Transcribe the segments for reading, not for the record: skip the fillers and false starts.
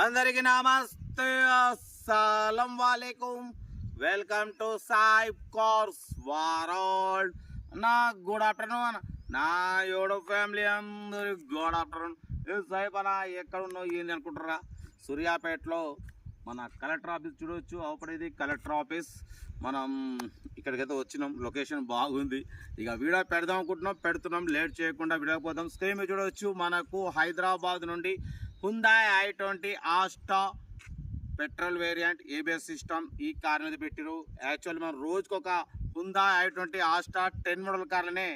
అందరికి నమస్తే, అస్సలం వాలేకుం. Welcome to Saib cars world. నా గుడ్ ఆఫ్టర్నూన్ నా యూట్యూబ్ ఫ్యామిలీ అందరికి గుడ్ ఆఫ్టర్నూన్. సాయిబ్ అన్న ఎక్కడ ఉన్నావు ఏంది అనుకుంటారా? సూర్యాపేటలో మన కలెక్టర్ ఆఫీస్ చూడవచ్చు. ఇది కలెక్టర్ ఆఫీస్. మనం ఇక్కడికైతే వచ్చినాం. లొకేషన్ బాగుంది. ఇక వీడియో పెడదాం అనుకుంటున్నాం, పెడుతున్నాం. లేట్ చేయకుండా వీడియో పోదాం. స్క్రీన్ మీద చూడవచ్చు. మనకు హైదరాబాద్ నుండి Hyundai i20 Asta petrol variant ABS system ఈ కార్ మీద పెట్టిరు. యాక్చువల్లీ మనం రోజుకు ఒక హ్యుందాయ్ i20 ఆస్టా 10 మోడల్ కార్లనే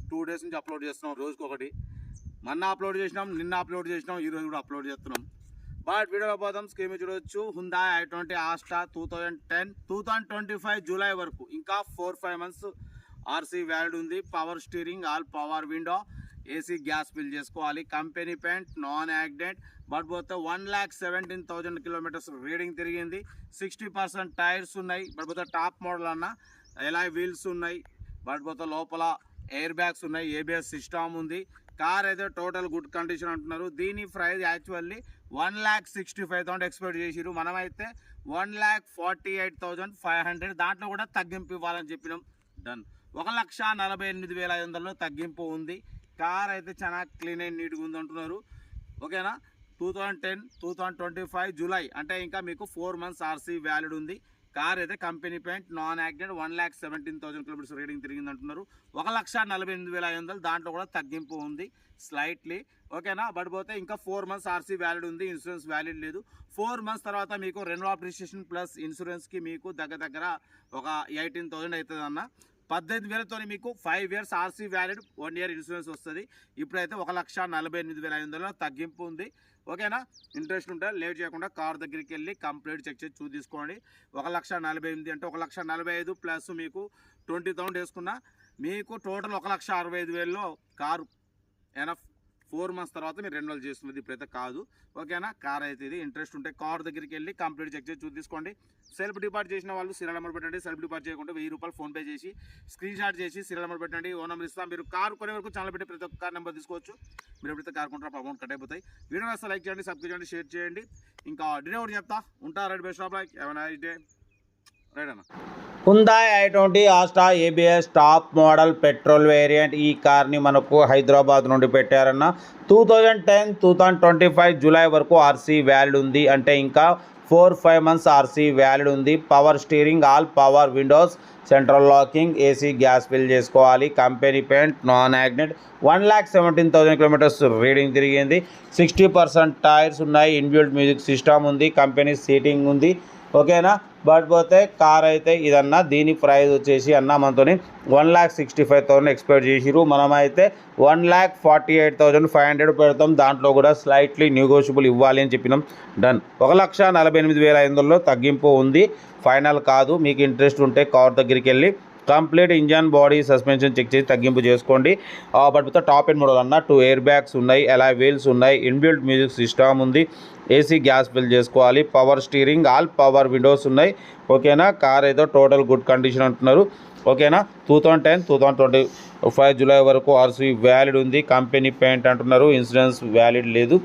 2 డేస్ నుంచి అప్లోడ్ చేస్తున్నాం. రోజుకొకటి. మొన్న అప్లోడ్ చేసినాం, నిన్న అప్లోడ్ చేసినాం, ఈరోజు కూడా అప్లోడ్ చేస్తున్నాం. బట్ వీడియోలో పోదాం. స్క్రీన్ మీద చూడవచ్చు. హ్యుందాయ్ i20 ఆస్టా 2025 జూలై వరకు ఇంకా 4-5 మంత్స్ ఆర్సీ వ్యాలిడ్ ఉంది. Power steering, all power window, AC gas fill చేసుకోవాలి. Company paint, non accident. But పోతే 1,17,000 కిలోమీటర్స్ రీడింగ్ తిరిగింది. 60% టైర్స్ ఉన్నాయి. బట్ పోతే టాప్ మోడల్ అన్న ఎలాయ్ వీల్స్ ఉన్నాయి. బట్ పోతే లోపల ఎయిర్ బ్యాగ్స్ ఉన్నాయి. ఏబిఎస్ సిస్టమ్ ఉంది. కార్ అయితే టోటల్ గుడ్ కండిషన్ అంటున్నారు. దీని ప్రైస్ యాక్చువల్లీ 1,65,000 ఎక్స్పెక్ట్ చేసిరు. మనమైతే 1,48,500. దాంట్లో కూడా తగ్గింపు ఇవ్వాలని చెప్పినాం. డన్. 1,48,500 తగ్గింపు ఉంది. కార్ అయితే చాలా క్లీన్ అండ్ నీట్గా ఉంది అంటున్నారు. ఓకేనా? 2025 జూలై అంటే ఇంకా మీకు 4 మంత్స్ ఆర్సీ వ్యాలిడ్ ఉంది. కార్ అయితే company paint, non accident, 1,17,000 kilometres reading తిరిగింది అంటున్నారు. 1,48,500. దాంట్లో కూడా తగ్గింపు ఉంది స్లైట్లీ. ఓకేనా? బట్ పోతే ఇంకా 4 మంత్స్ ఆర్సీ వ్యాలిడ్ ఉంది. ఇన్సూరెన్స్ వ్యాలిడ్ లేదు. 4 మంత్స్ తర్వాత మీకు రెన్యూ అప్రిషియేషన్ ప్లస్ ఇన్సూరెన్స్కి మీకు దగ్గర ఒక 18,000 అవుతుంది అన్న. 18,000తో మీకు 5 years RC valid, 1 year insurance వస్తుంది. ఇప్పుడైతే 1,48,500 తగ్గింపు ఉంది. ఓకేనా? ఇంట్రెస్ట్ ఉంటే లేట్ చేయకుండా కార్ దగ్గరికి వెళ్ళి కంప్లీట్ చెక్ చేసి తీసుకోండి. 1,48,000 అంటే 1,45,000 ప్లస్ మీకు 20,000 వేసుకున్నా మీకు టోటల్ 1,65,000లో కారు ఎనఫ్. 4 మంత్స్ తర్వాత మీరు రెన్యువల్ చేస్తున్నది, ఇప్పుడైతే కాదు. ఓకేనా? కార్ అయితే ఇది. ఇంట్రెస్ట్ ఉంటే కార్ దగ్గరికి వెళ్ళి కంప్లీట్ చెక్ చేసి తీసుకోండి. సెల్ఫ్ డిపాజిట్ చేసిన వాళ్ళు సీరియల్ నెంబర్ పెట్టండి. సెల్ఫ్ డిపాజిట్ చేయకుండా 1000 రూపాయలు ఫోన్పే చేసి స్క్రీన్ షాట్ చేసి సీరియల్ నెంబర్ పెట్టండి. ఓ నెంబర్ ఇస్తాం. మీరు కార్ కొనే వరకు ఛానల్ పెట్టి ప్రతి ఒక్క కార్ నెంబర్ తీసుకోవచ్చు. మీరు ఎప్పుడైతే కార్ కొంటారో అమౌంట్ కట్ అయిపోతాయి. వీడియో వస్తే లైక్ చేయండి, సబ్స్క్రైబ్ చేయండి, షేర్ చేయండి. ఇంకా డినే ఒకటి చెప్తా ఉంటా. Right best of luck. ఏమైనా డే రైట్ అన్న. Hyundai i20 Asta ABS top model petrol variant ఈ కార్ని మనకు హైదరాబాద్ నుండి పెట్టారన్న. 2025 జూలై వరకు ఆర్సీ వ్యాలిడ్ ఉంది. అంటే ఇంకా 4-5 మంత్స్ ఆర్సీ వ్యాలిడ్ ఉంది. Power steering, all power windows, central locking, AC gas fill చేసుకోవాలి. Company paint, non accident, 1,17,000 kilometres reading తిరిగింది. 60% టైర్స్ ఉన్నాయి. ఇన్బిల్ట్ మ్యూజిక్ సిస్టమ్ ఉంది. కంపెనీ సీటింగ్ ఉంది. ఓకేనా? బట్ పోతే కార్ అయితే ఇదన్నా. దీని ప్రైస్ వచ్చేసి అన్న మనతో 1,65,000 ఎక్స్పెక్ట్ చేసిరు. మనమైతే 1,48,500 పెడతాం. దాంట్లో కూడా స్లైట్లీ నెగోషియబుల్ ఇవ్వాలి అని చెప్పినాం. డన్. 1,48,500లో తగ్గింపు ఉంది. ఫైనల్ కాదు. మీకు ఇంట్రెస్ట్ ఉంటే కార్ దగ్గరికి వెళ్ళి complete engine, body, suspension check చేసి తగ్గింపు చేసుకోండి. బట్ టాప్ ఎండ్ మోడల్ అన్న. 2 ఎయిర్ బ్యాగ్స్ ఉన్నాయి. అలాయ్ వీల్స్ ఉన్నాయి. ఇన్బిల్ట్ మ్యూజిక్ సిస్టమ్ ఉంది. ఏసీ గ్యాస్ ఫిల్ చేసుకోవాలి. Power steering, all power Windows ఉన్నాయి. ఓకేనా? కార్ ఏదో టోటల్ గుడ్ కండిషన్ అంటున్నారు. ఓకేనా? 2025 జూలై వరకు ఆర్సీ వ్యాలిడ్ ఉంది. కంపెనీ పెయింట్ అంటున్నారు. ఇన్సూరెన్స్ వ్యాలిడ్ లేదు.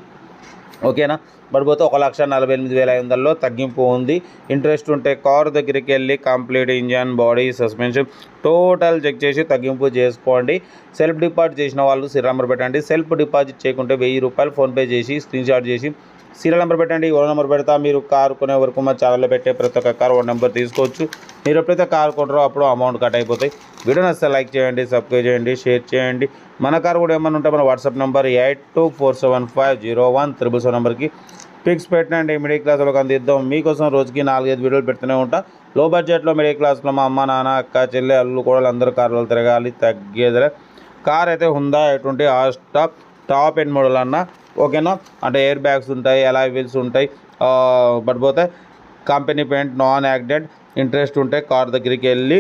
ఓకేనా? బట్ పోతే 1,48,500లో తగ్గింపు ఉంది. ఇంట్రెస్ట్ ఉంటే కార్ దగ్గరికి వెళ్ళి complete engine, body, suspension total check చేసి తగ్గింపు చేసుకోండి. సెల్ఫ్ డిపాజిట్ చేసిన వాళ్ళు సీరియల్ నెంబర్ పెట్టండి. సెల్ఫ్ డిపాజిట్ చేయకుంటే 1000 రూపాయలు ఫోన్పే చేసి స్క్రీన్ షాట్ చేసి సీరియల్ నెంబర్ పెట్టండి. ఓ నెంబర్ పెడతా. మీరు కార్ కొనే వరకు మా ఛానల్లో పెట్టే ప్రతి ఒక్క కార్ ఓ నెంబర్ తీసుకోవచ్చు. మీరు ఎప్పుడైతే కార్ కొంటారో అప్పుడు అమౌంట్ కట్ అయిపోతాయి. వీడియో నచ్చితే లైక్ చేయండి, సబ్స్క్రైబ్ చేయండి, షేర్ చేయండి. మన కార్ కూడా ఏమన్నా ఉంటే మన వాట్సాప్ నెంబర్ 8247501377 నెంబర్కి పిక్స్ పెట్టండి. మిడిల్ క్లాస్ వాళ్ళకి అందిద్దాం. మీకోసం రోజుకి 4-5 వీడియోలు పెడుతూనే ఉంటా. లో బడ్జెట్లో మిడిల్ క్లాస్లో మా అమ్మ, నాన్న, అక్క, చెల్లె, అల్లు కూడా అందరూ కార్లు తిరగాలి, తగ్గేదిలే. కార్ అయితే Hyundai i20 Asta top end model అన్న. ఓకేనా? అంటే ఎయిర్ బ్యాగ్స్ ఉంటాయి. అలాయ్ వీల్స్ ఉంటాయి. బట్ పోతే company paint, non accident. Interest ఉంటే కార్ దగ్గరికి వెళ్ళి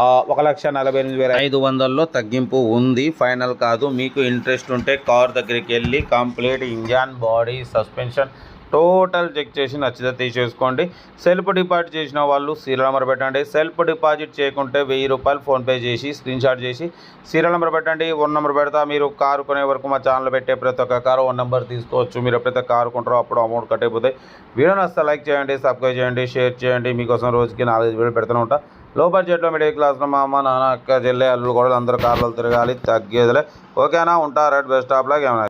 1,48,500లో తగ్గింపు ఉంది. ఫైనల్ కాదు. మీకు ఇంట్రెస్ట్ ఉంటే కార్ దగ్గరికి వెళ్ళి complete engine, body, suspension total check చేసి నచ్చితే తీసేసుకోండి. సెల్ఫ్ డిపాజిట్ చేసిన వాళ్ళు సీరియల్ నెంబర్ పెట్టండి. సెల్ఫ్ డిపాజిట్ చేయకుంటే ₹1000 ఫోన్పే చేసి స్క్రీన్షాట్ చేసి సీరియల్ నెంబర్ పెట్టండి. 1 నెంబర్ పెడతా. మీరు కారు కొనే వరకు మా ఛానల్ పెట్టే ప్రతి ఒక్క కారు 1 నెంబర్ తీసుకోవచ్చు. మీరు ఎప్పుడైతే కారు కొంటారో అప్పుడు అమౌంట్ కట్ అయిపోతాయి. వీడియో నచ్చితే లైక్ చేయండి, సబ్స్క్రైబ్ చేయండి, షేర్ చేయండి. మీకోసం రోజుకి 4-5 వీడియోలు పెడుతూనే ఉంటా. లో బడ్జెట్లో మిడిల్ క్లాస్లో మా అమ్మ నాన్న అక్క చెల్లె అల్లుడు కూడా అందరూ కార్లు తిరగాలి, తగ్గేదిలే. ఓకేనా, ఉంటా. Right, best of luck. ఏమైనా